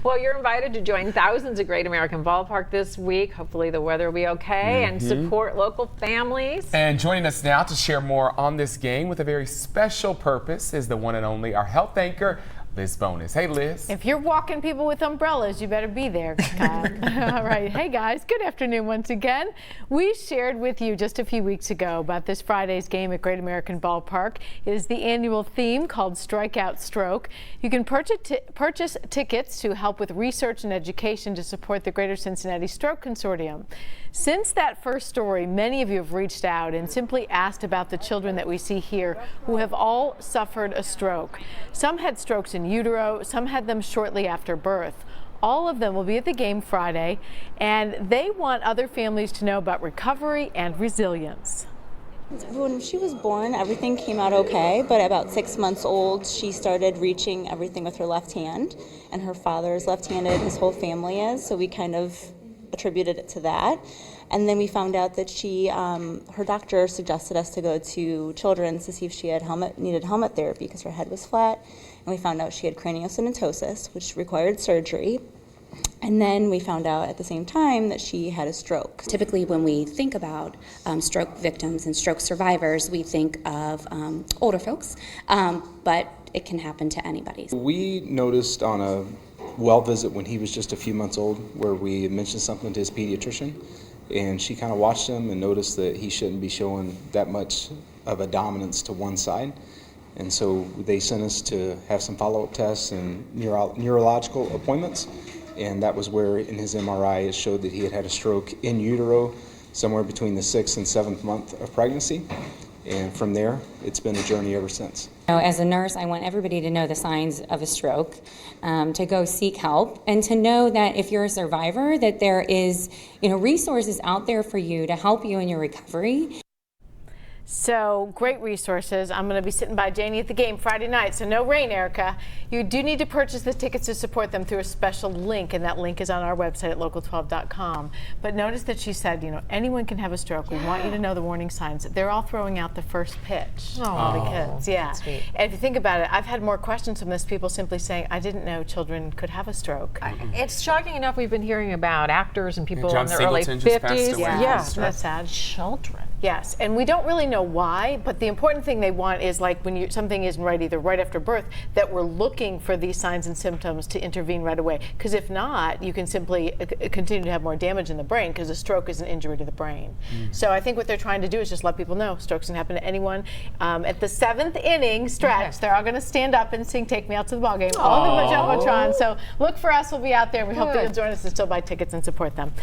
Well, you're invited to join thousands at Great American Ballpark this week. Hopefully the weather will be okay and support local families. And joining us now to share more on this game with a very special purpose is the one and only our health anchor, Liz Bonus. Hey, Liz. If you're walking people with umbrellas, you better be there. All right. Hey, guys. Good afternoon once again. We shared with you just a few weeks ago about this Friday's game at Great American Ballpark. It is the annual theme called Strikeout Stroke. You can purchase tickets to help with research and education to support the Greater Cincinnati Stroke Consortium. Since that first story, many of you have reached out and simply asked about the children that we see here who have all suffered a stroke. Some had strokes in utero, some had them shortly after birth. All of them will be at the game Friday, and they want other families to know about recovery and resilience. When she was born, everything came out okay, but about 6 months old, she started reaching everything with her left hand, and her father is left-handed, his whole family is, so we kind of attributed it to that. And then we found out that she, her doctor suggested us to go to Children's to see if she had needed helmet therapy because her head was flat. And we found out she had craniosynostosis, which required surgery. And then we found out at the same time that she had a stroke. Typically when we think about stroke victims and stroke survivors, we think of older folks, but it can happen to anybody. We noticed on a well visit when he was just a few months old where we mentioned something to his pediatrician, and she kind of watched him and noticed that he shouldn't be showing that much of a dominance to one side. And so they sent us to have some follow-up tests and neurological appointments. And that was where in his MRI it showed that he had had a stroke in utero somewhere between the 6th and 7th month of pregnancy. And from there, it's been a journey ever since. As a nurse, I want everybody to know the signs of a stroke, to go seek help, and to know that if you're a survivor, that there is, resources out there for you to help you in your recovery. So great resources. I'm going to be sitting by Janie at the game Friday night, so no rain, Erica. You do need to purchase the tickets to support them through a special link, and that link is on our website at local12.com. But notice that she said, anyone can have a stroke. We want you to know the warning signs. They're all throwing out the first pitch. All the kids, yeah. Sweet. And if you think about it, I've had more questions from this, people simply saying, I didn't know children could have a stroke. It's shocking enough we've been hearing about actors and people John in their early Singleton just passed 50s. away. Yeah, that's sad. Children. Yes, and we don't really know why, but the important thing they want is like when something isn't right, either right after birth, that we're looking for these signs and symptoms to intervene right away. Because if not, you can simply continue to have more damage in the brain, because a stroke is an injury to the brain. So I think what they're trying to do is just let people know strokes can happen to anyone. At the 7th inning stretch, they're all going to stand up and sing "Take Me Out to the Ball Game" on the Jumbotron. So look for us. We'll be out there. We hope that you'll join us to still buy tickets and support them.